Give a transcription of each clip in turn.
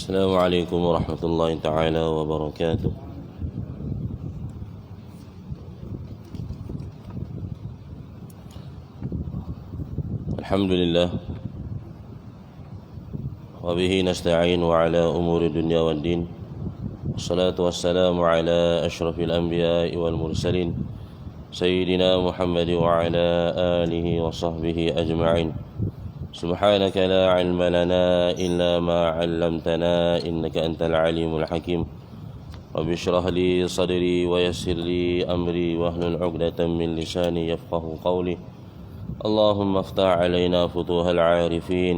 Assalamualaikum warahmatullahi taala wabarakatuh. Alhamdulillah wa bihi nasta'in wa ala umuri dunya waddin. Wassalatu wassalamu ala asyrafil anbiya'i wal mursalin sayyidina Muhammad wa ala alihi wa sahbihi ajma'in. سبحانك لا علم لنا إلا ما علمتنا إنك أنت العليم الحكيم رب اشرح لي صدري ويسر لي أمري واحلل عقدة من لساني يفقه قولي اللهم افتح علينا فتوح العارفين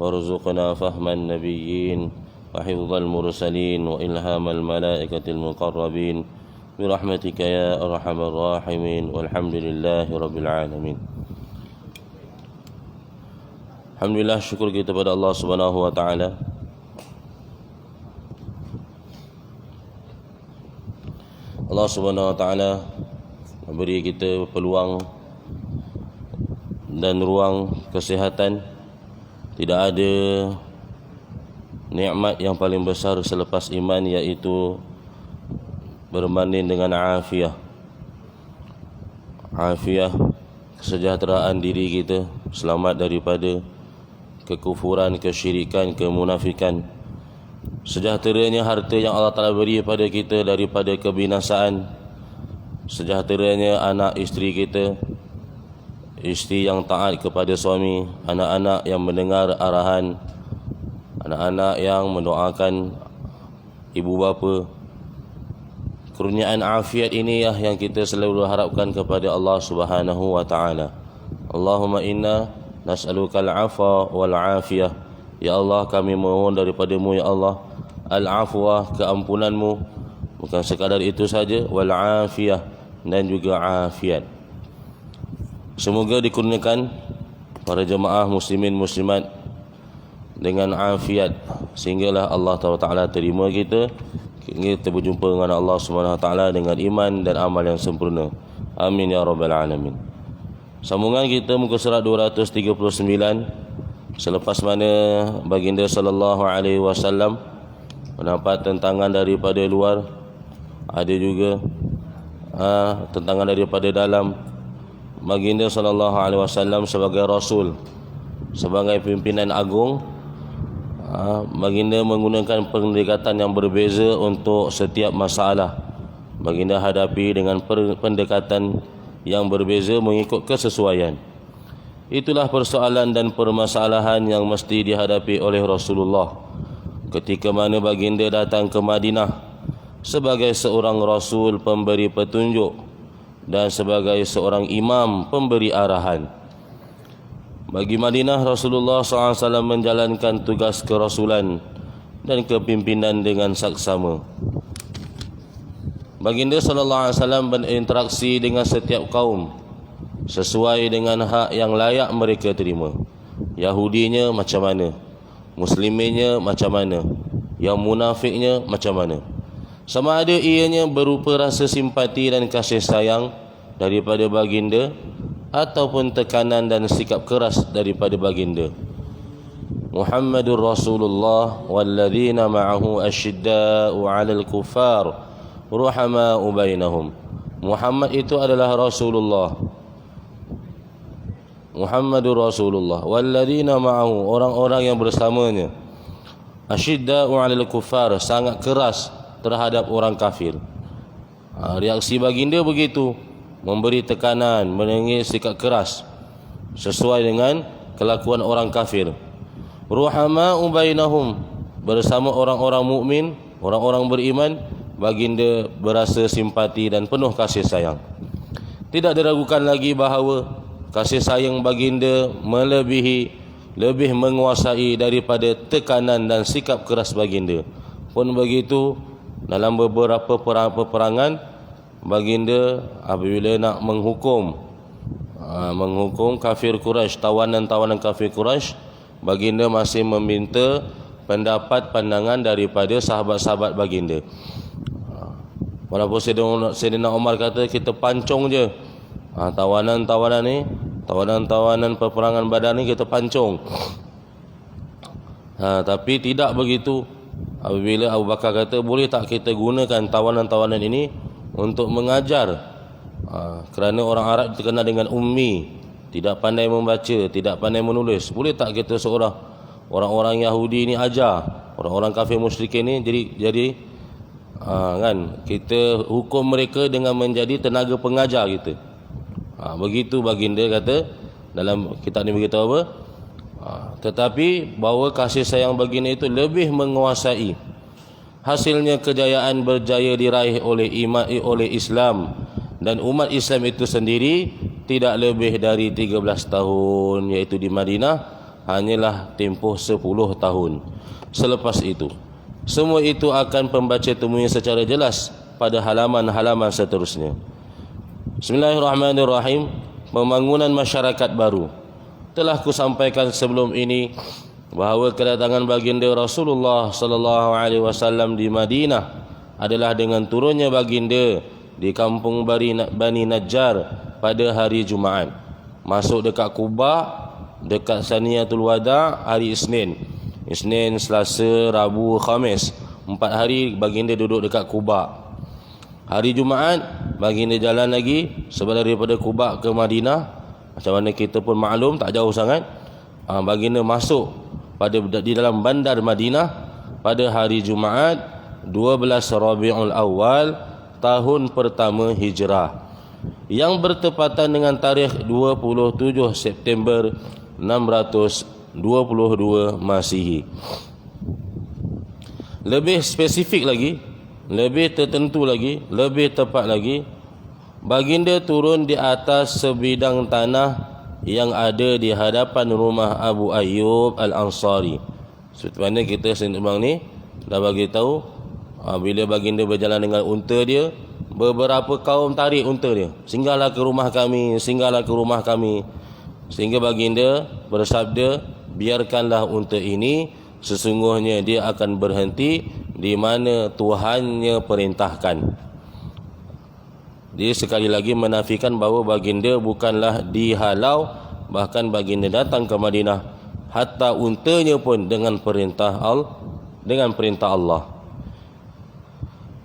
وارزقنا فهم النبيين وحفظ المرسلين وإلهام الملائكة المقربين برحمتك يا أرحم الراحمين والحمد لله رب العالمين. Alhamdulillah, syukur kita pada Allah Subhanahu wa taala. Allah Subhanahu wa taala memberi kita peluang dan ruang kesihatan. Tidak ada nikmat yang paling besar selepas iman, iaitu berbanding dengan afiah. Afiah, kesejahteraan diri kita, selamat daripada kekufuran, kesyirikan, kemunafikan. Sejahteranya harta yang Allah Ta'ala beri pada kita daripada kebinasaan. Sejahteranya anak isteri kita, isteri yang taat kepada suami, anak-anak yang mendengar arahan, anak-anak yang mendoakan ibu bapa. Kurniaan afiat ini yang kita selalu harapkan kepada Allah Subhanahu wa taala. Allahumma inna nas'alukal afa wal afiyah. Ya Allah, kami mohon daripada-Mu ya Allah al-afwa, keampunanmu, bukan sekadar itu saja, wal afiyah, dan juga afiat. Semoga dikurniakan para jemaah muslimin muslimat dengan afiat, sehinggalah Allah Taala terima kita berjumpa dengan Allah Subhanahu wa taala dengan iman dan amal yang sempurna. Amin ya rabbal alamin. Sambungan kita muka surat 239, selepas mana baginda sallallahu alaihi wasallam mendapat tentangan daripada luar, ada juga tentangan daripada dalam. Baginda sallallahu alaihi wasallam sebagai rasul, sebagai pimpinan agung, baginda menggunakan pendekatan yang berbeza untuk setiap masalah. Baginda hadapi dengan pendekatan yang berbeza mengikut kesesuaian. Itulah persoalan dan permasalahan yang mesti dihadapi oleh Rasulullah ketika mana baginda datang ke Madinah sebagai seorang rasul pemberi petunjuk dan sebagai seorang imam pemberi arahan. Bagi Madinah, Rasulullah SAW menjalankan tugas kerasulan dan kepimpinan dengan saksama. Baginda sallallahu alaihi wasallam berinteraksi dengan setiap kaum sesuai dengan hak yang layak mereka terima. Yahudinya macam mana, Musliminnya macam mana, yang munafiknya macam mana. Sama ada ianya berupa rasa simpati dan kasih sayang daripada baginda ataupun tekanan dan sikap keras daripada baginda. Muhammadur Rasulullah walladzina ma'ahu asyidda'u 'alal kuffar ruhama'u bainahum. Muhammad itu adalah Rasulullah. Muhammadur Rasulullah walladzina ma'ahu, orang-orang yang bersamanya, asyidda'u 'alal kuffar, sangat keras terhadap orang kafir. Reaksi baginda begitu, memberi tekanan, menengis sikap keras sesuai dengan kelakuan orang kafir. Ruhama'u bainahum, bersama orang-orang mukmin, orang-orang beriman, baginda berasa simpati dan penuh kasih sayang. Tidak diragukan lagi bahawa kasih sayang baginda lebih menguasai daripada tekanan dan sikap keras baginda. Pun begitu, dalam beberapa peperangan, baginda apabila nak menghukum kafir Quraisy, tawanan-tawanan kafir Quraisy, baginda masih meminta pendapat pandangan daripada sahabat-sahabat baginda. Walaupun Sayyidina Umar kata kita pancung je tawanan-tawanan ni, tawanan-tawanan peperangan Badar ni kita pancung. Tapi tidak begitu. Apabila Abu Bakar kata, boleh tak kita gunakan tawanan-tawanan ini untuk mengajar, kerana orang Arab terkenal dengan ummi, tidak pandai membaca, tidak pandai menulis. Boleh tak kita seorang orang-orang Yahudi ni ajar orang-orang kafir musyrikin ni, jadi kan kita hukum mereka dengan menjadi tenaga pengajar kita. Begitu baginda kata dalam kitab ni beritahu apa? Tetapi bahawa kasih sayang baginda itu lebih menguasai. Hasilnya kejayaan berjaya diraih oleh Islam, dan umat Islam itu sendiri tidak lebih dari 13 tahun, iaitu di Madinah hanyalah tempoh 10 tahun. Selepas itu, semua itu akan pembaca temui secara jelas pada halaman-halaman seterusnya. Bismillahirrahmanirrahim. Pembangunan masyarakat baru. Telah kusampaikan sebelum ini bahawa kedatangan baginda Rasulullah sallallahu alaihi wasallam di Madinah adalah dengan turunnya baginda di kampung Bani Najjar pada hari Jumaat. Masuk dekat Quba, dekat Saniyatul Wada hari Isnin, Selasa, Rabu, Khamis. 4 hari baginda duduk dekat Quba. Hari Jumaat baginda jalan lagi sebelum daripada Quba ke Madinah. Macam mana kita pun maklum, tak jauh sangat. Baginda masuk di dalam bandar Madinah pada hari Jumaat 12 Rabiul Awal tahun pertama Hijrah, yang bertepatan dengan tarikh 27 September 622 Masihi. Lebih spesifik lagi, lebih tertentu lagi, lebih tepat lagi, baginda turun di atas sebidang tanah yang ada di hadapan rumah Abu Ayyub Al-Ansari. Seperti mana kita sembang ni dah bagi tahu, bila baginda berjalan dengan unta dia, beberapa kaum tarik unta dia, singgahlah ke rumah kami, singgahlah ke rumah kami. Sehingga baginda bersabda, biarkanlah unta ini, sesungguhnya dia akan berhenti di mana Tuhannya perintahkan. Dia sekali lagi menafikan bahawa baginda bukanlah dihalau, bahkan baginda datang ke Madinah hatta untanya pun dengan perintah Allah.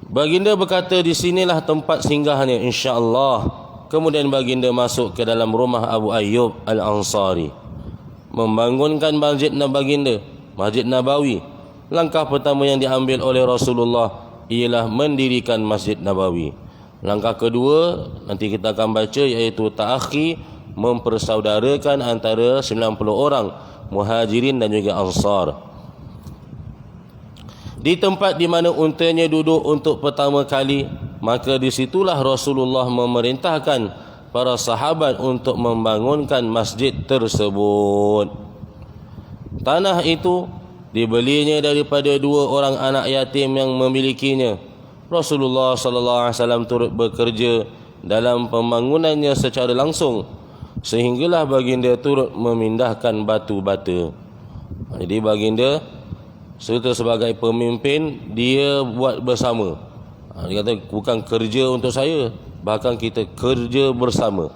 Baginda berkata, di sinilah tempat singgahnya insya-Allah. Kemudian baginda masuk ke dalam rumah Abu Ayyub Al-Ansari, membangunkan masjid baginda, Masjid Nabawi. Langkah pertama yang diambil oleh Rasulullah ialah mendirikan Masjid Nabawi. Langkah kedua nanti kita akan baca, iaitu ta'akhi, mempersaudarakan antara 90 orang Muhajirin dan juga Ansar. Di tempat di mana untanya duduk untuk pertama kali, maka disitulah Rasulullah memerintahkan para sahabat untuk membangunkan masjid tersebut. Tanah itu dibelinya daripada 2 orang anak yatim yang memilikinya. Rasulullah sallallahu alaihi wasallam turut bekerja dalam pembangunannya secara langsung, sehinggalah baginda turut memindahkan batu bata. Jadi baginda serta sebagai pemimpin, dia buat bersama. Dia kata bukan kerja untuk saya, bahkan kita kerja bersama.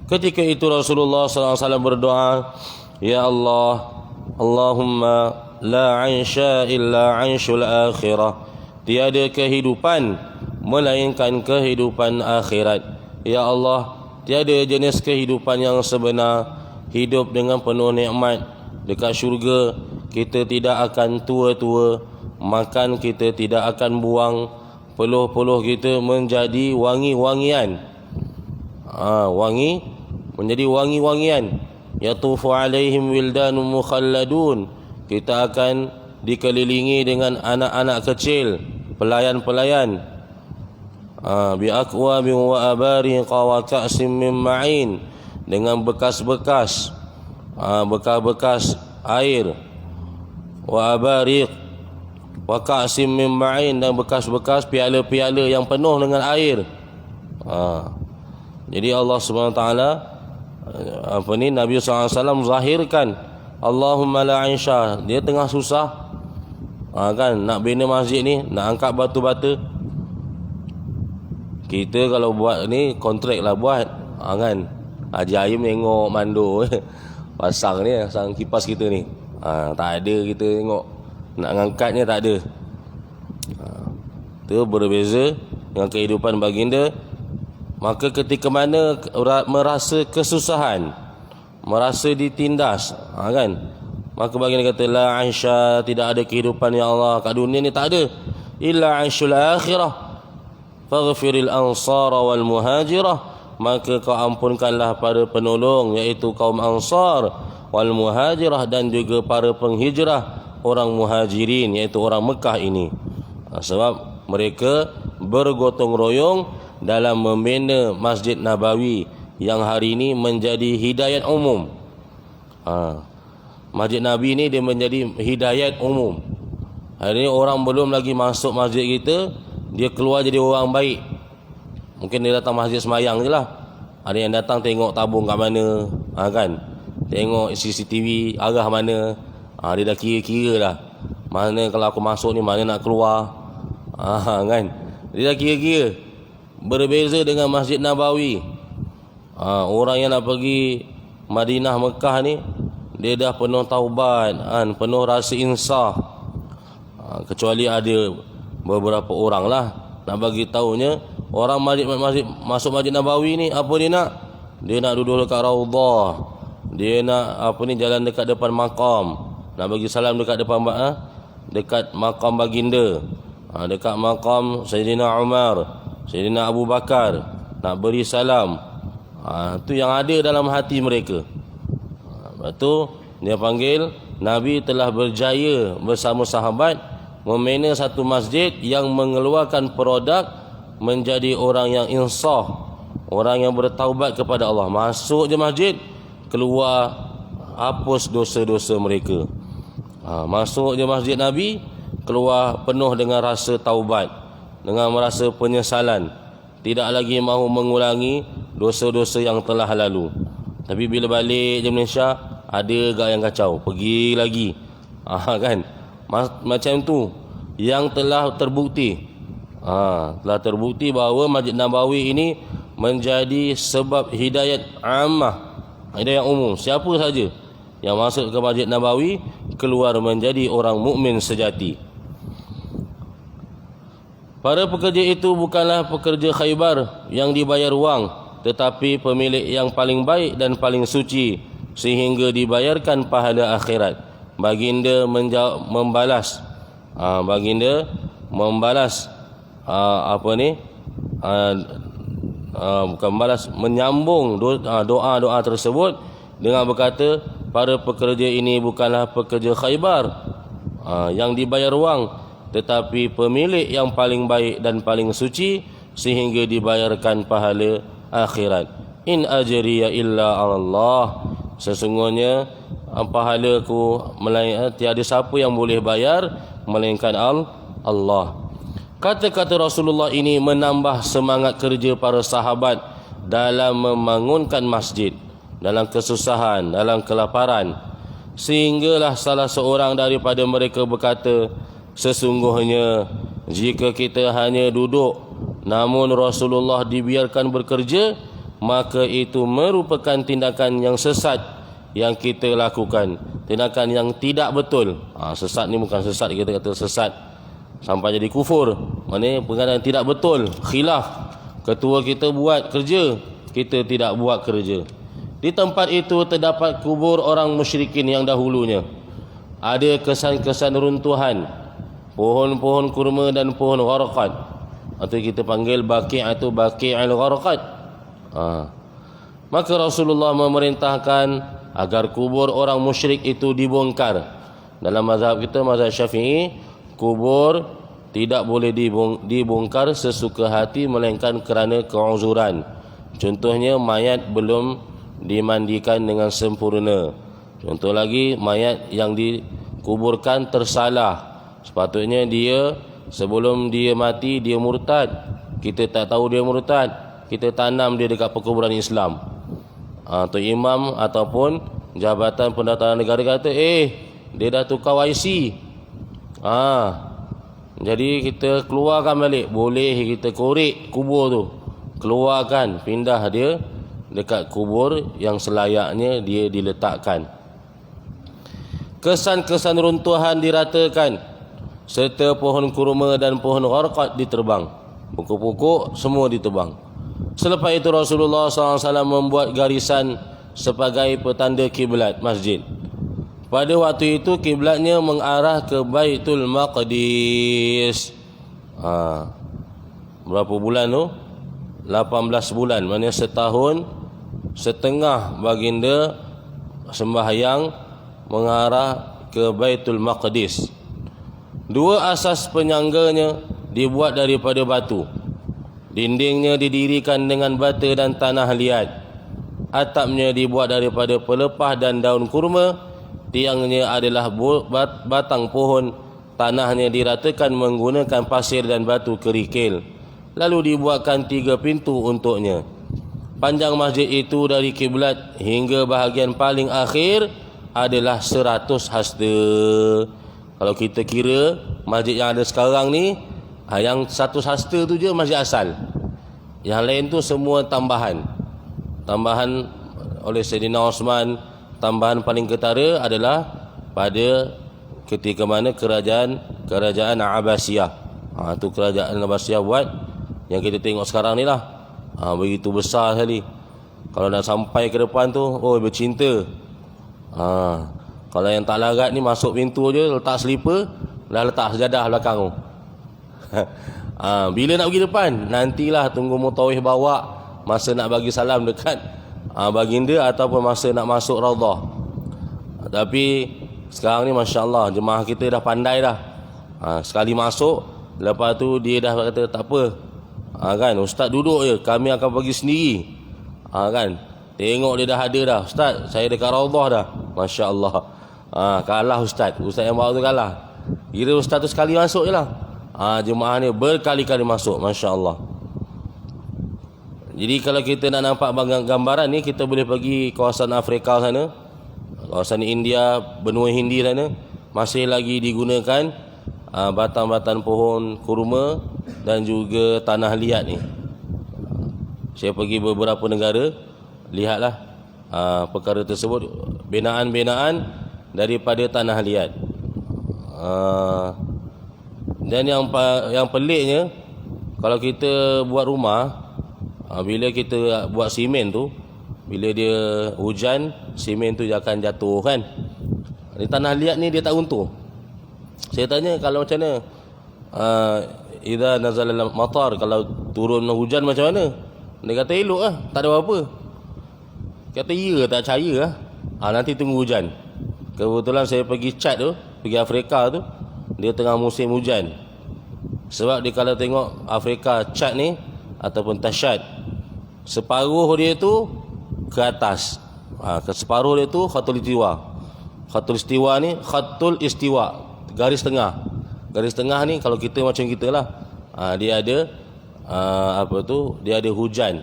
Ketika itu Rasulullah SAW berdoa, ya Allah, Allahumma la 'aisha illa 'aishul akhirah. Tiada kehidupan melainkan kehidupan akhirat. Ya Allah, tiada jenis kehidupan yang sebenar, hidup dengan penuh nikmat. Dekat syurga kita tidak akan tua-tua, makan kita tidak akan buang, peluh-peluh kita menjadi wangi-wangian. Wangi menjadi wangi-wangian. Yatufu alaihim wildanun mukhalladun. Kita akan dikelilingi dengan anak-anak kecil, pelayan-pelayan. Bi aqwabin wa abariqa wa ka'sim min ma'in, dengan bekas-bekas bekas-bekas air, wa abariq wa ka'sim min ma'in, dan bekas-bekas piala-piala yang penuh dengan air. Jadi Allah SWT Nabi SAW zahirkan, Allahumma la 'aisha, dia tengah susah kan nak bina masjid ni, nak angkat batu bata. Kita kalau buat ni kontrak lah buat, kan Haji Ayim tengok mandor pasang ni, pasang kipas kita ni, tak ada kita tengok nak ngangkatnya, tak ada. Itu berbeza dengan kehidupan baginda. Maka ketika mana merasa kesusahan, merasa ditindas, kan, maka baginda kata, la aisha, tidak ada kehidupan ya Allah kat dunia ni, tak ada, illa aishul akhirah faghfiril ansara wal muhajirah, maka kau ampunkanlah para penolong, iaitu kaum Ansar, wal muhajirah, dan juga para penghijrah, orang muhajirin, iaitu orang Mekah ini. Sebab mereka bergotong royong dalam membina Masjid Nabawi yang hari ini menjadi hidayat umum. Masjid Nabi ni dia menjadi hidayat umum. Hari ini orang belum lagi masuk masjid kita, dia keluar jadi orang baik. Mungkin dia datang masjid semayang je lah. Ada yang datang tengok tabung kat mana, kan, tengok CCTV arah mana, dia dah kira-kira dah, mana kalau aku masuk ni, mana nak keluar, kan, dia dah kira-kira. Berbeza dengan Masjid Nabawi. Orang yang nak pergi Madinah, Mekah ni, dia dah penuh taubat, penuh rasa insaf. Kecuali ada beberapa orang lah nak bagi tahunya, orang masuk Masjid Nabawi ni apa dia nak? Dia nak duduk dekat Raudhah, dia nak jalan dekat depan makam, nak bagi salam dekat depan dekat makam baginda, dekat makam Sayyidina Umar, Sayyidina Abu Bakar, nak beri salam. Itu yang ada dalam hati mereka. Lepas tu dia panggil, Nabi telah berjaya bersama sahabat membina satu masjid yang mengeluarkan produk menjadi orang yang insaf, orang yang bertaubat kepada Allah. Masuk je masjid, keluar hapus dosa-dosa mereka. Masuk je masjid Nabi, keluar penuh dengan rasa taubat, dengan merasa penyesalan, tidak lagi mahu mengulangi dosa-dosa yang telah lalu. Tapi bila balik je Malaysia, ada gak yang kacau, pergi lagi, kan, macam tu. Yang telah terbukti, telah terbukti bahawa Masjid Nabawi ini menjadi sebab hidayat ammah, hidayat umum. Siapa saja yang masuk ke Masjid Nabawi keluar menjadi orang mukmin sejati. Para pekerja itu bukanlah pekerja Khaybar yang dibayar wang, tetapi pemilik yang paling baik dan paling suci, sehingga dibayarkan pahala akhirat. Baginda membalas, bukan balas, menyambung doa-doa tersebut dengan berkata, para pekerja ini bukanlah pekerja Khaybar yang dibayar wang, tetapi pemilik yang paling baik dan paling suci, sehingga dibayarkan pahala akhirat. In ajriya illa Allah, sesungguhnya pahalaku tiada siapa yang boleh bayar melainkan Allah. Kata-kata Rasulullah ini menambah semangat kerja para sahabat dalam membangunkan masjid, dalam kesusahan, dalam kelaparan, sehinggalah salah seorang daripada mereka berkata, sesungguhnya jika kita hanya duduk namun Rasulullah dibiarkan bekerja, maka itu merupakan tindakan yang sesat yang kita lakukan, tindakan yang tidak betul. Sesat ni bukan sesat kita kata sesat sampai jadi kufur, maknanya perkataan tidak betul, khilaf. Ketua kita buat kerja, kita tidak buat kerja. Di tempat itu terdapat kubur orang musyrikin yang dahulunya. Ada kesan-kesan runtuhan, pohon-pohon kurma dan pohon gharqad, atau kita panggil baqi' atau baqi'ul gharqad. Maka Rasulullah memerintahkan agar kubur orang musyrik itu dibongkar. Dalam mazhab kita, mazhab Syafi'i, kubur tidak boleh dibongkar sesuka hati melainkan kerana keuzuran. Contohnya mayat belum dimandikan dengan sempurna. Contoh lagi, mayat yang dikuburkan tersalah. Sepatutnya dia sebelum dia mati dia murtad, kita tak tahu dia murtad, kita tanam dia dekat perkuburan Islam. Atau imam ataupun jabatan pendaftaran negara kata, dia dah tukar YC, jadi kita keluarkan balik. Boleh kita korek kubur tu, keluarkan, pindah dia dekat kubur yang selayaknya dia diletakkan. Kesan-kesan runtuhan diratakan serta pohon kurma dan pohon gharqad ditebang. Pokok-pokok semua ditebang. Selepas itu Rasulullah SAW membuat garisan sebagai petanda kiblat masjid. Pada waktu itu kiblatnya mengarah ke Baitul Maqdis. Berapa bulan tu? 18 bulan, maknanya setahun setengah baginda sembahyang mengarah ke Baitul Maqdis. Dua asas penyangganya dibuat daripada batu. Dindingnya didirikan dengan bata dan tanah liat. Atapnya dibuat daripada pelepah dan daun kurma. Tiangnya adalah batang pohon. Tanahnya diratakan menggunakan pasir dan batu kerikil. Lalu dibuatkan 3 pintu untuknya. Panjang masjid itu dari kiblat hingga bahagian paling akhir adalah 100 hasta. Kalau kita kira masjid yang ada sekarang ni, yang 100 hasta tu je masjid asal. Yang lain tu semua tambahan. Tambahan oleh Sayyidina Osman. Tambahan paling ketara adalah pada ketika mana kerajaan Abbasiyah. Tu kerajaan Abbasiyah buat yang kita tengok sekarang ni lah. Begitu besar sekali. Kalau dah sampai ke depan tu, bercinta. Kalau yang tak larat ni masuk pintu je, letak slipper, dah letak sejadah belakang tu. Bila nak pergi depan, nantilah tunggu mutawif bawa masa nak bagi salam dekat baginda ataupun masa nak masuk raudhah. Tapi sekarang ni masya-Allah jemaah kita dah pandai dah. Sekali masuk, lepas tu dia dah kata tak apa. Kan ustaz duduk je, kami akan pergi sendiri. Kan tengok dia dah ada dah. Ustaz, saya dekat raudhah dah. Masya-Allah. Kalah ustaz yang bawa tu kalah. Kira ustaz tu sekali masuk je lah. Jemaah ni berkali-kali masuk, masya-Allah. Jadi kalau kita nak nampak gambaran ni, kita boleh pergi kawasan Afrika sana, kawasan India, benua Hindi sana, masih lagi digunakan batang-batang pohon kurma dan juga tanah liat ni. Saya pergi beberapa negara, lihatlah perkara tersebut, binaan-binaan daripada tanah liat. Dan yang peliknya, kalau kita buat rumah, bila kita buat simen tu, bila dia hujan, simen tu dia akan jatuh kan. Di tanah liat ni dia tak runtuh. Saya tanya kalau macam mana, idza nazala al-matar, kalau turun hujan macam mana? Dia kata elok lah, tak ada apa-apa. Kata ya, tak percaya lah. Nanti tunggu hujan. Kebetulan saya pergi Chad tu, pergi Afrika tu, dia tengah musim hujan. Sebab dia kalau tengok Afrika Chad ni ataupun Tashad, separuh dia tu ke atas, separuh dia tu khatul istiwa. Khatul istiwa ni khatul istiwa, garis tengah. Garis tengah ni kalau kita macam kita lah, dia ada dia ada hujan,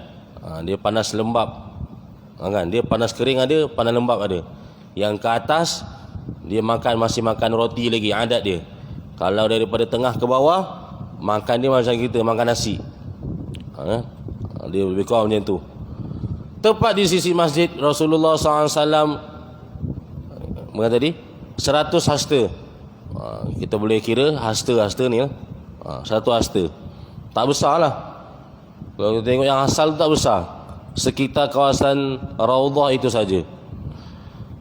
dia panas lembap, kan? Dia panas kering ada, panas lembap ada. Yang ke atas dia masih makan roti lagi, adat dia. Kalau daripada tengah ke bawah, makan dia macam kita makan nasi. Dia lebih kurang macam tu. Tepat di sisi masjid, Rasulullah SAW berkata tadi 100 hasta. Kita boleh kira hasta ni lah. 1 hasta. Tak besar lah. Kalau kita tengok yang asal tu tak besar. Sekitar kawasan raudhah itu saja.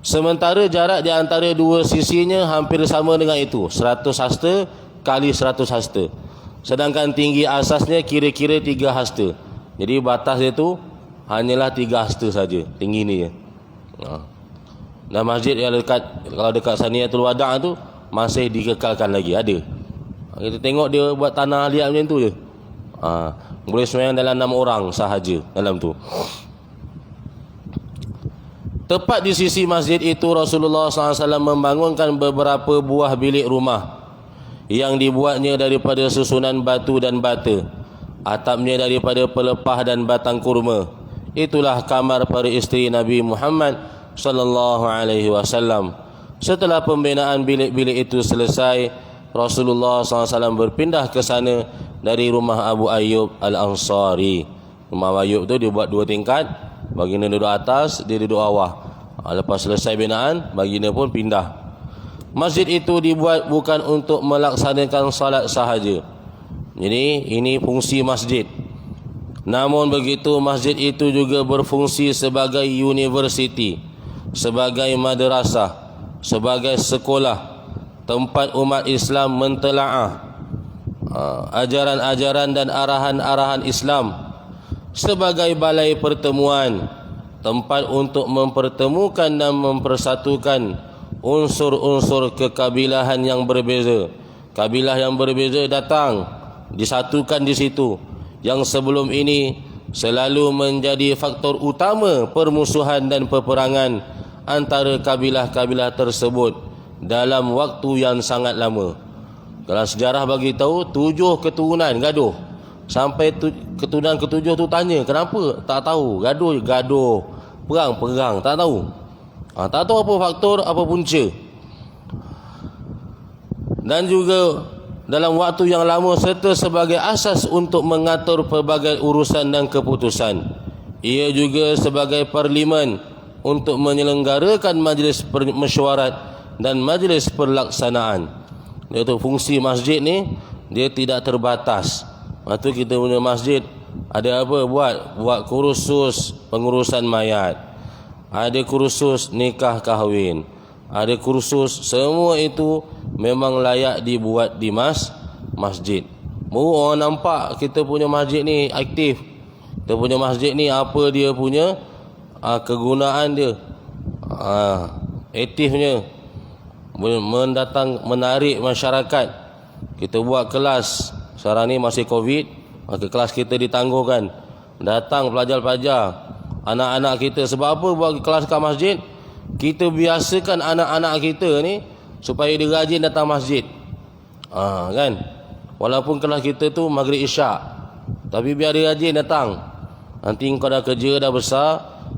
Sementara jarak di antara dua sisinya hampir sama dengan itu, 100 hasta kali 100 hasta. Sedangkan tinggi asasnya kira-kira 3 hasta. Jadi batas dia tu hanyalah 3 hasta saja, tinggi ni je. Dan masjid yang kalau dekat Saniyatul Wada' tu masih dikekalkan lagi, ada. Kita tengok dia buat tanah liat macam tu je. Boleh sembahyang dalam 6 orang sahaja dalam tu. Tepat di sisi masjid itu Rasulullah SAW membangunkan beberapa buah bilik rumah yang dibuatnya daripada susunan batu dan bata. Atapnya daripada pelepah dan batang kurma. Itulah kamar para isteri Nabi Muhammad sallallahu alaihi wasallam. Setelah pembinaan bilik-bilik itu selesai, Rasulullah SAW berpindah ke sana dari rumah Abu Ayyub Al-Ansari. Rumah Abu Ayyub tu dia buat 2 tingkat, baginda duduk atas, dia duduk bawah. Lepas selesai binaan, baginda pun pindah. Masjid itu dibuat bukan untuk melaksanakan salat sahaja. Jadi ini fungsi masjid. Namun begitu, masjid itu juga berfungsi sebagai universiti, sebagai madrasah, sebagai sekolah, tempat umat Islam mentelaah ajaran-ajaran dan arahan-arahan Islam, sebagai balai pertemuan, tempat untuk mempertemukan dan mempersatukan unsur-unsur kekabilahan yang berbeza. Kabilah yang berbeza datang disatukan di situ, yang sebelum ini selalu menjadi faktor utama permusuhan dan peperangan antara kabilah-kabilah tersebut dalam waktu yang sangat lama. Kalau sejarah bagi tahu 7 keturunan gaduh. Sampai keturunan ke-7 tu tanya kenapa? Tak tahu. Gaduh, perang, tak tahu. Tak tahu apa faktor, apa punca. Dan juga dalam waktu yang lama serta sebagai asas untuk mengatur pelbagai urusan dan keputusan. Ia juga sebagai parlimen untuk menyelenggarakan majlis mesyuarat dan majlis pelaksanaan. Iaitu fungsi masjid ni dia tidak terbatas. Waktu kita punya masjid ada apa? Buat kursus pengurusan mayat, ada kursus nikah kahwin, ada kursus, semua itu memang layak dibuat di masjid. Baru orang nampak kita punya masjid ni aktif. Kita punya masjid ni apa dia punya kegunaan dia, aktifnya, menarik masyarakat. Kita buat kelas, sekarang ni masih Covid, maka kelas kita ditangguhkan. Datang pelajar-pelajar, anak-anak kita. Sebab apa buat kelas kat masjid? Kita biasakan anak-anak kita ni supaya dia rajin datang masjid. Kan? Walaupun kelas kita tu maghrib isyak, tapi biar dia rajin datang. Nanti kau dah kerja dah besar,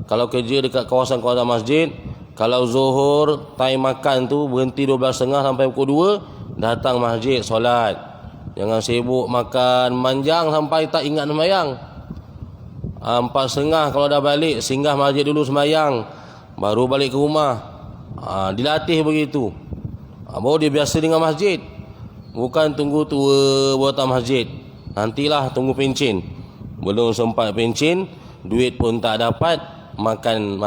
kalau kerja dekat kawasan-kawasan masjid, kalau zuhur time makan tu berhenti 12.30 sampai pukul 2, datang masjid solat. Jangan sibuk makan manjang sampai tak ingat sembahyang. 4.30 kalau dah balik, singgah masjid dulu sembahyang, baru balik ke rumah. Dilatih begitu. Baru dia biasa dengan masjid. Bukan tunggu tua buat masjid. Nantilah tunggu pencen. Belum sempat pencen, duit pun tak dapat, makan.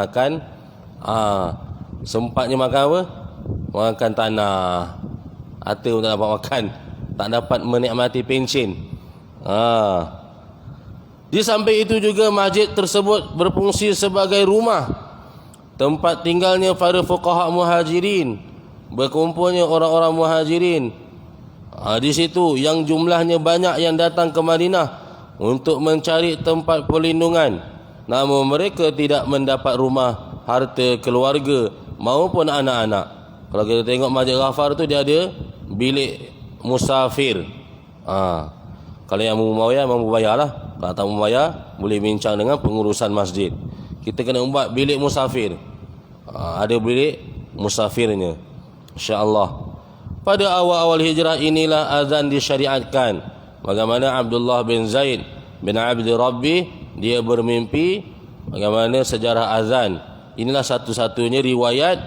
Sempatnya makan apa? Makan tanah. Harta pun tak dapat makan, tak dapat menikmati pencen. Di samping itu juga masjid tersebut berfungsi sebagai rumah, tempat tinggalnya para fuqaha muhajirin, berkumpulnya orang-orang muhajirin. Di situ yang jumlahnya banyak yang datang ke Madinah untuk mencari tempat perlindungan, namun mereka tidak mendapat rumah, harta, keluarga maupun anak-anak. Kalau kita tengok Masjid Ghafar tu dia ada bilik musafir. Kalau yang mampu bayar lah. Kalau tak mampu bayar, boleh bincang dengan pengurusan masjid. Kita kena buat bilik musafir. Ada bilik musafirnya, insya-Allah. Pada awal-awal hijrah inilah azan disyariatkan. Bagaimana Abdullah bin Zaid bin Abdi Rabbi, dia bermimpi bagaimana sejarah azan. Inilah satu-satunya riwayat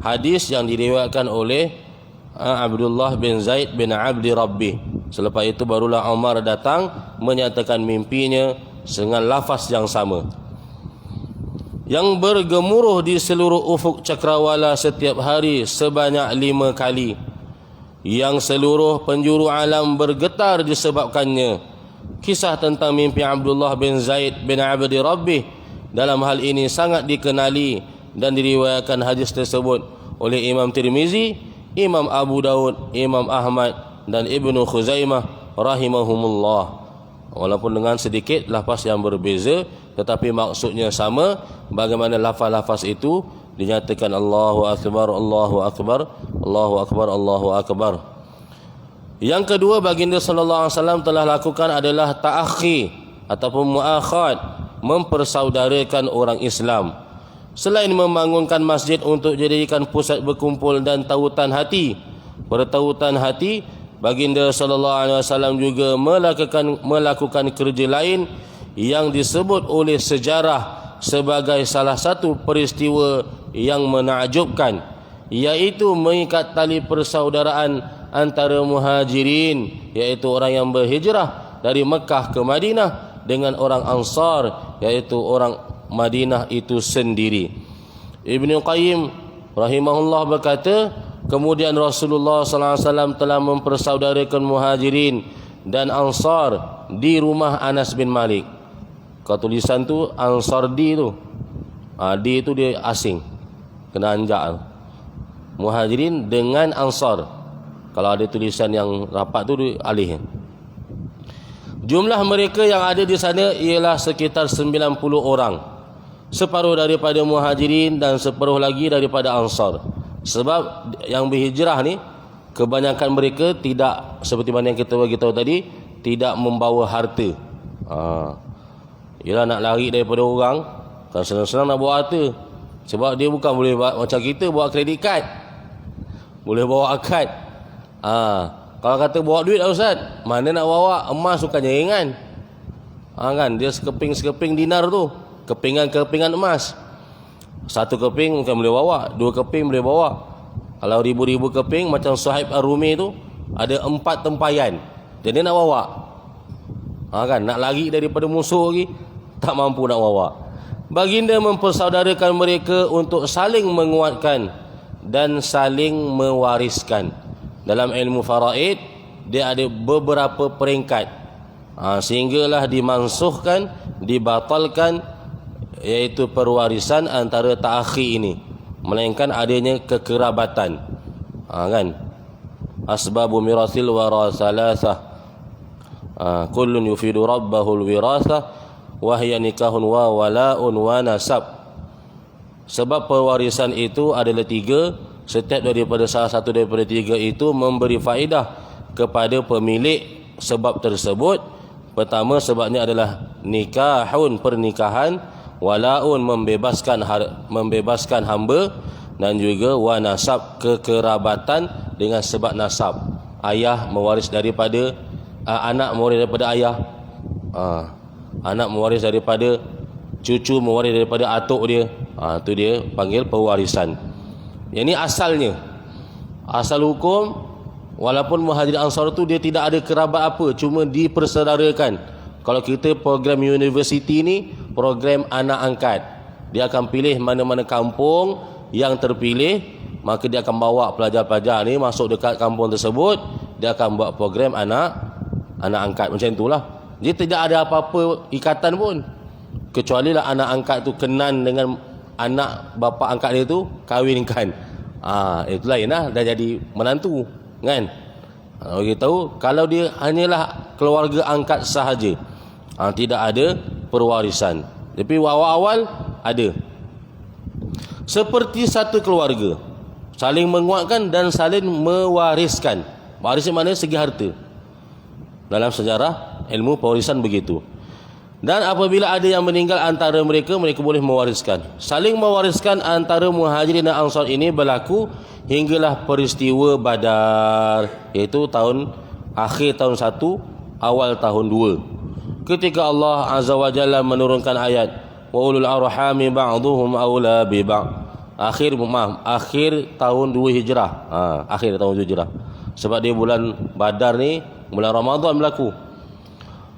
hadis yang diriwayatkan oleh Abdullah bin Zaid bin Abdi Rabbi. Selepas itu barulah Umar datang menyatakan mimpinya dengan lafaz yang sama, yang bergemuruh di seluruh ufuk cakrawala setiap hari sebanyak 5 kali, yang seluruh penjuru alam bergetar disebabkannya. Kisah tentang mimpi Abdullah bin Zaid bin Abdi Rabbi dalam hal ini sangat dikenali dan diriwayatkan hadis tersebut oleh Imam Tirmizi, Imam Abu Daud, Imam Ahmad dan Ibnu Khuzaimah rahimahumullah. Walaupun dengan sedikit lafaz yang berbeza, tetapi maksudnya sama. Bagaimana lafaz-lafaz itu dinyatakan Allahu Akbar, Allahu Akbar, Allahu Akbar, Allahu Akbar. Yang kedua baginda sallallahu alaihi wasallam telah lakukan adalah ta'akhi ataupun muakhad, mempersaudarakan orang Islam. Selain membangunkan masjid untuk dijadikan pusat berkumpul dan tautan hati, pertautan hati, baginda sallallahu alaihi wasallam juga melakukan kerja lain yang disebut oleh sejarah sebagai salah satu peristiwa yang menakjubkan, iaitu mengikat tali persaudaraan antara muhajirin, iaitu orang yang berhijrah dari Mekah ke Madinah, dengan orang Ansar, iaitu orang Madinah itu sendiri. Ibnu Qayyim rahimahullah berkata, kemudian Rasulullah SAW telah mempersaudarakan muhajirin dan Ansar di rumah Anas bin Malik. Kalau tulisan tu Ansar di tu, di itu dia asing, kena anjak. Muhajirin dengan Ansar, kalau ada tulisan yang rapat tu dia alih. Jumlah mereka yang ada di sana ialah sekitar 90 orang, separuh daripada muhajirin dan separuh lagi daripada Ansar. Sebab yang berhijrah ni kebanyakan mereka tidak, seperti mana yang kita bagi tahu tadi, tidak membawa harta. Ialah nak lari daripada orang, kan senang-senang nak bawa harta. Sebab dia bukan boleh macam kita bawa kredit kad, boleh bawa akad. Kalau kata bawa duit lah Ustaz, mana nak bawa emas bukannya ringan. Kan dia sekeping dinar tu, kepingan emas. Satu keping bukan boleh bawa, dua keping boleh bawa. Kalau ribu-ribu keping macam Suhaib Ar-Rumi tu, ada 4 tempayan. Jadi nak bawa. Kan nak lari daripada musuh lagi, tak mampu nak bawa. Baginda mempersaudarakan mereka untuk saling menguatkan dan saling mewariskan. Dalam ilmu faraid dia ada beberapa peringkat, sehinggalah dimansuhkan, dibatalkan, iaitu perwarisan antara ta'akhi ini, melainkan adanya kekerabatan. Kan asbabu mirasil wara salasah, kullun yufidu rabbahul wirasah wahya nikahun wa wala'un wa nasab. Sebab pewarisan itu adalah 3. Setiap daripada salah satu daripada 3 itu memberi faedah kepada pemilik sebab tersebut. Pertama, sebabnya adalah nikahun, pernikahan, walaun, membebaskan hamba, dan juga wa nasab, kekerabatan dengan sebab nasab. Ayah mewaris daripada anak mewaris daripada ayah, anak mewaris daripada cucu, mewaris daripada atuk dia. Itu dia panggil pewarisan. Yang ini asalnya, asal hukum. Walaupun muhajirin Ansar tu dia tidak ada kerabat apa, cuma dipersaudarakan. Kalau kita program universiti ni, program anak angkat, dia akan pilih mana-mana kampung yang terpilih, maka dia akan bawa pelajar-pelajar ni masuk dekat kampung tersebut. Dia akan buat program anak angkat, macam itulah. Jadi tidak ada apa-apa ikatan pun, kecuali lah anak angkat tu kenan dengan anak bapa angkat dia tu, kahwinkan. Itu lain lah, dah jadi menantu kan. Kita tahu kalau dia hanyalah keluarga angkat sahaja, tidak ada perwarisan. Tapi awal-awal ada. Seperti satu keluarga, saling menguatkan dan saling mewariskan. Waris mana? Segi harta. Dalam sejarah ilmu pewarisan begitu. Dan apabila ada yang meninggal antara mereka, mereka boleh mewariskan. Saling mewariskan antara muhajirin dan ansar ini berlaku hinggalah peristiwa Badar, iaitu akhir tahun 1, awal tahun 2. Ketika Allah Azza wa Jalla menurunkan ayat wa ulul arhami ba'duhum aula bi ba'd. Akhir tahun 2 Hijrah. Akhir tahun 2 Hijrah. Sebab dia bulan Badar ni bulan Ramadan berlaku.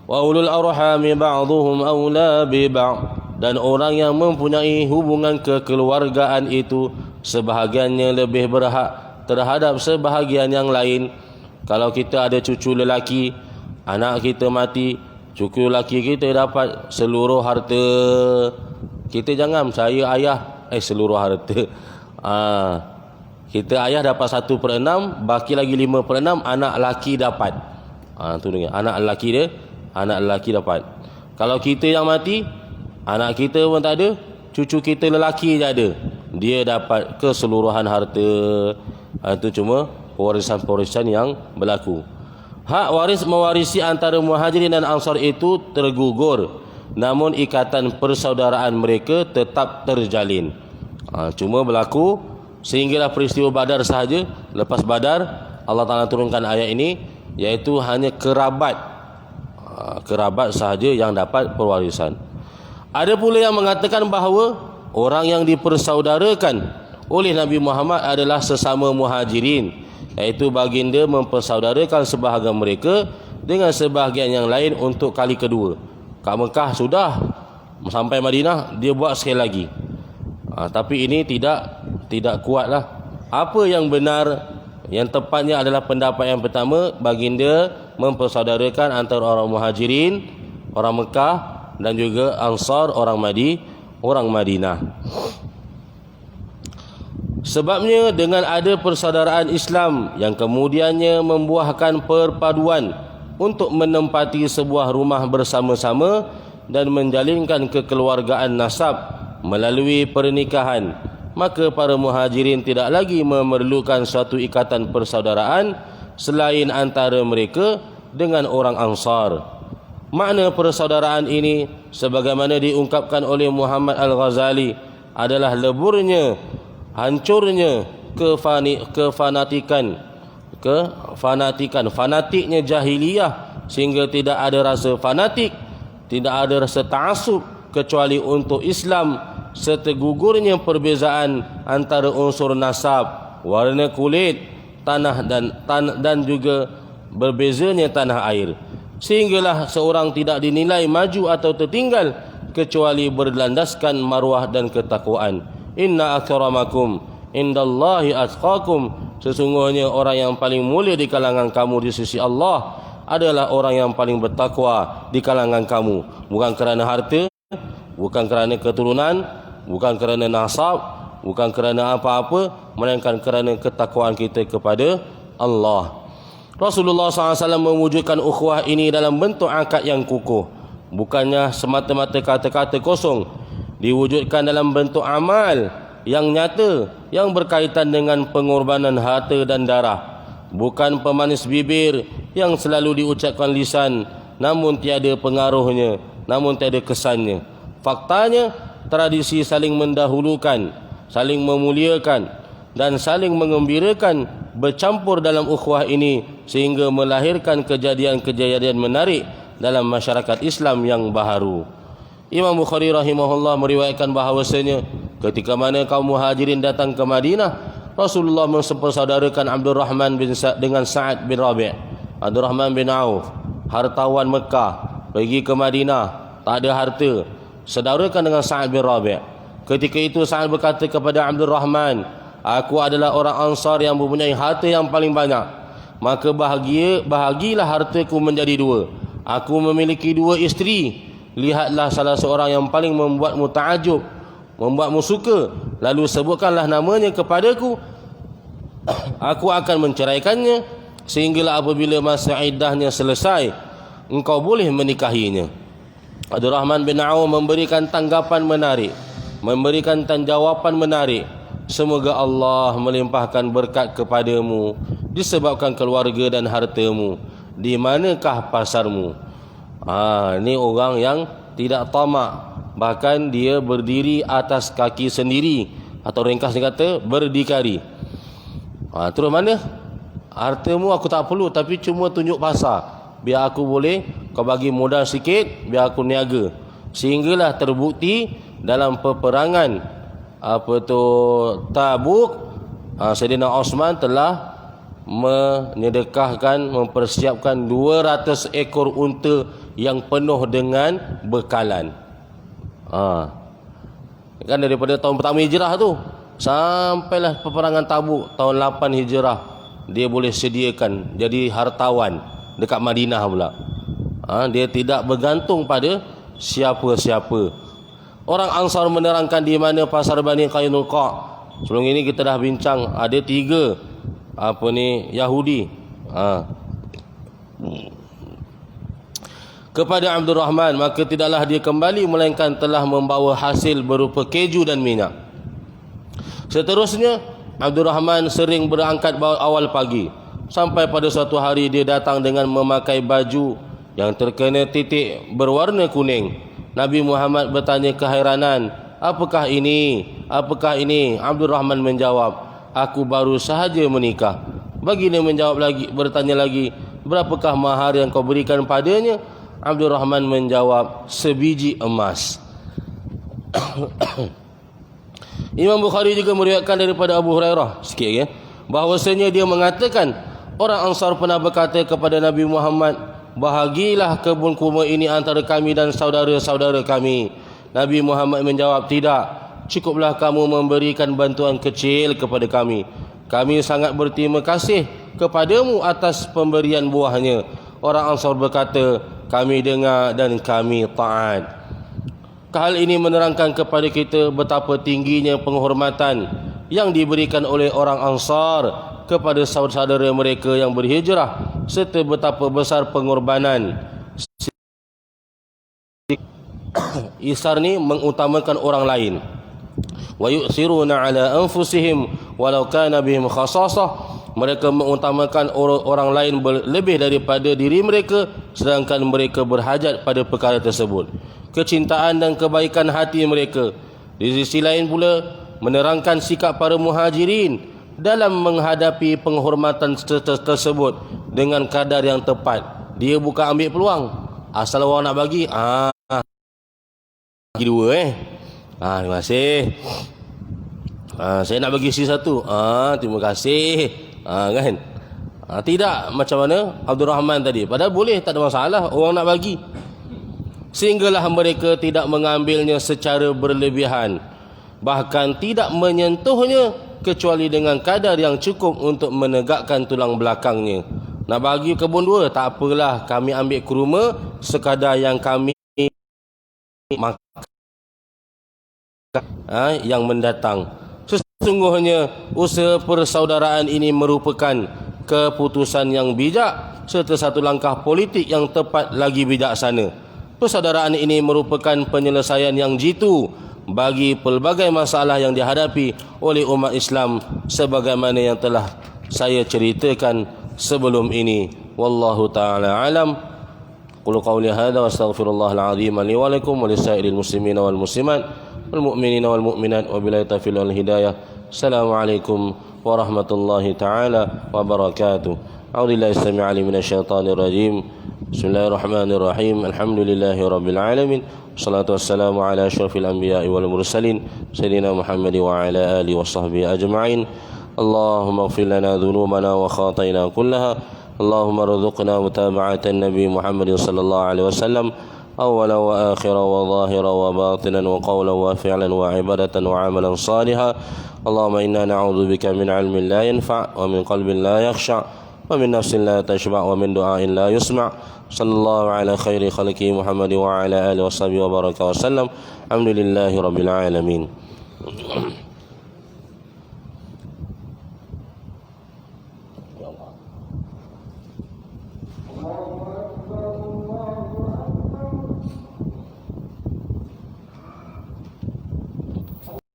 Wa ulul arhami ba'duhum aula bi ba'd. Dan orang yang mempunyai hubungan kekeluargaan itu sebahagiannya lebih berhak terhadap sebahagian yang lain. Kalau kita ada cucu lelaki, anak kita mati, cucu lelaki kita dapat seluruh harta. Kita jangan saya ayah seluruh harta. Kita ayah dapat 1/6, baki lagi 5/6 anak lelaki dapat. Tu dengar, anak lelaki dapat. Kalau kita yang mati, anak kita pun tak ada, cucu kita lelaki je ada, dia dapat keseluruhan harta. Itu cuma pewarisan-pewarisan yang berlaku. Hak waris mewarisi antara muhajirin dan ansar itu tergugur, namun ikatan persaudaraan mereka tetap terjalin. Cuma berlaku sehinggalah peristiwa Badar sahaja. Lepas Badar Allah Ta'ala turunkan ayat ini, iaitu hanya kerabat sahaja yang dapat perwarisan. Ada pula yang mengatakan bahawa orang yang dipersaudarakan oleh Nabi Muhammad adalah sesama muhajirin, iaitu baginda mempersaudarakan sebahagian mereka dengan sebahagian yang lain untuk kali kedua. Kat Mekah sudah, sampai Madinah dia buat sekali lagi. Tapi ini tidak kuatlah. Apa yang benar, yang tepatnya adalah pendapat yang pertama, baginda mempersaudarakan antara orang muhajirin, orang Mekah, dan juga Ansar, orang Madinah. Sebabnya dengan ada persaudaraan Islam yang kemudiannya membuahkan perpaduan untuk menempati sebuah rumah bersama-sama dan menjalinkan kekeluargaan nasab melalui pernikahan, maka para muhajirin tidak lagi memerlukan suatu ikatan persaudaraan selain antara mereka dengan orang Ansar. Makna persaudaraan ini sebagaimana diungkapkan oleh Muhammad Al-Ghazali adalah leburnya, hancurnya fanatiknya jahiliyah, sehingga tidak ada rasa fanatik, tidak ada rasa ta'assub kecuali untuk Islam, serta gugurnya perbezaan antara unsur nasab, warna kulit, tanah dan juga berbezanya tanah air, sehinggalah seorang tidak dinilai maju atau tertinggal kecuali berlandaskan maruah dan ketakwaan. Inna akramakum indallahi atqakum, sesungguhnya orang yang paling mulia di kalangan kamu di sisi Allah adalah orang yang paling bertakwa di kalangan kamu, bukan kerana harta, bukan kerana keturunan, bukan kerana nasab, bukan kerana apa-apa, melainkan kerana ketakwaan kita kepada Allah. Rasulullah SAW mewujudkan ukhuwah ini dalam bentuk akad yang kukuh, bukannya semata-mata kata-kata kosong, diwujudkan dalam bentuk amal yang nyata yang berkaitan dengan pengorbanan harta dan darah, bukan pemanis bibir yang selalu diucapkan lisan namun tiada pengaruhnya, namun tiada kesannya. Faktanya, tradisi saling mendahulukan, saling memuliakan dan saling mengembirakan bercampur dalam ukhuwah ini sehingga melahirkan kejadian-kejadian menarik dalam masyarakat Islam yang baharu. Imam Bukhari rahimahullah meriwayatkan bahawasanya ketika mana kaum muhajirin datang ke Madinah, Rasulullah mempersaudarakan Abdul Rahman dengan Sa'ad bin Rabi'. Abdul Rahman bin Auf, hartawan Mekah, pergi ke Madinah, tak ada harta, saudarakan dengan Sa'ad bin Rabi'. Ketika itu Sa'ad berkata kepada Abdul Rahman, aku adalah orang Ansar yang mempunyai harta yang paling banyak, maka bahagilah hartaku menjadi dua. Aku memiliki dua isteri, lihatlah salah seorang yang paling membuatmu ta'ajub, membuatmu suka, lalu sebutkanlah namanya kepadaku, aku akan menceraikannya, sehinggalah apabila masa iddahnya selesai, engkau boleh menikahinya. Abdul Rahman bin Auf memberikan tanggapan menarik, memberikan jawapan menarik. Semoga Allah melimpahkan berkat kepadamu disebabkan keluarga dan hartamu. Di manakah pasarmu? Ini orang yang tidak tamak, bahkan dia berdiri atas kaki sendiri, atau ringkas dia kata berdikari. Terus mana? Hartamu aku tak perlu, tapi cuma tunjuk pasar, biar aku boleh, kau bagi modal sikit, biar aku niaga. Sehinggalah terbukti dalam peperangan Tabuk, Sayyidina Osman telah menyedekahkan, mempersiapkan 200 ekor unta yang penuh dengan bekalan. Kan daripada tahun pertama hijrah tu sampailah peperangan Tabuk tahun 8 hijrah, dia boleh sediakan jadi hartawan dekat Madinah pula. Dia tidak bergantung pada siapa-siapa. Orang Ansar menerangkan di mana pasar Bani Qainuqa. Sebelum ini kita dah bincang, ada 3 Yahudi kepada Abdul Rahman, maka tidaklah dia kembali melainkan telah membawa hasil berupa keju dan minyak. Seterusnya Abdul Rahman sering berangkat awal pagi, sampai pada suatu hari dia datang dengan memakai baju yang terkena titik berwarna kuning. Nabi Muhammad bertanya keheranan, apakah ini? Apakah ini? Abdul Rahman menjawab, aku baru sahaja menikah. Baginda menjawab lagi, bertanya lagi, berapakah mahar yang kau berikan padanya? Abdul Rahman menjawab, sebiji emas. Imam Bukhari juga meriwayatkan daripada Abu Hurairah sikit ya, bahwasanya dia mengatakan orang Ansar pernah berkata kepada Nabi Muhammad, bahagilah kebun kurma ini antara kami dan saudara-saudara kami. Nabi Muhammad menjawab, tidak, cukuplah kamu memberikan bantuan kecil kepada kami. Kami sangat berterima kasih kepadamu atas pemberian buahnya. Orang Ansar berkata, kami dengar dan kami taat. Hal ini menerangkan kepada kita betapa tingginya penghormatan yang diberikan oleh orang Ansar kepada saudara-saudara mereka yang berhijrah, serta betapa besar pengorbanan. Isar ni mengutamakan orang lain. Wa yu'thiruna ala anfusihim walau kana bihim khasasah. Mereka mengutamakan orang lain lebih daripada diri mereka, sedangkan mereka berhajat pada perkara tersebut. Kecintaan dan kebaikan hati mereka. Di sisi lain pula menerangkan sikap para muhajirin dalam menghadapi penghormatan tersebut dengan kadar yang tepat. Dia bukan ambil peluang, asal orang nak bagi, bagi dua terima kasih. Saya nak bagi si satu, terima kasih. Kan? Tidak macam mana Abdul Rahman tadi, padahal boleh, tak ada masalah, orang nak bagi. Sehinggalah mereka tidak mengambilnya secara berlebihan, bahkan tidak menyentuhnya kecuali dengan kadar yang cukup untuk menegakkan tulang belakangnya. Nak bagi kebun dua, tak apalah, kami ambil kurma sekadar yang kami makan yang mendatang. Sesungguhnya usaha persaudaraan ini merupakan keputusan yang bijak serta satu langkah politik yang tepat lagi bijaksana. Persaudaraan ini merupakan penyelesaian yang jitu bagi pelbagai masalah yang dihadapi oleh umat Islam sebagaimana yang telah saya ceritakan sebelum ini. Wallahu taala alam. Qul qawli hadza wa astaghfirullahal azim li wa lakum wa lisairil muslimina wal muslimat wal mu'minina wal mu'minat wa billahi taufiq wal hidayah. Assalamualaikum warahmatullahi taala wabarakatuh. A'udzubillahi as-sami'il 'alim minasyaitonir rajim. Bismillahirrahmanirrahim. Alhamdulillahi rabbil alamin. Wassalatu wassalamu ala asyrafil anbiya'i wal mursalin sayyidina Muhammad wa ala alihi washabbihi ajma'in. Allahumma ighfir lana dhunubana wa khataina kullaha. Allahumma rzuqna mutaba'atan nabi Muhammad sallallahu alaihi wasallam awwala wa akhira wa zahira wa batinan wa qawlan wa fi'lan wa ibadatan wa amalan salihan. Allahumma inna na'udzubika min 'ilmin la yanfa' wa min qalbin la yakhsha' wa min nafsin la tashba' wa min du'ain la yusma'. Sallallahu ala khairi khalqi Muhammad wa ala alihi wa sahbihi wa baraka wa sallam. Alhamdulillahi rabbil alamin.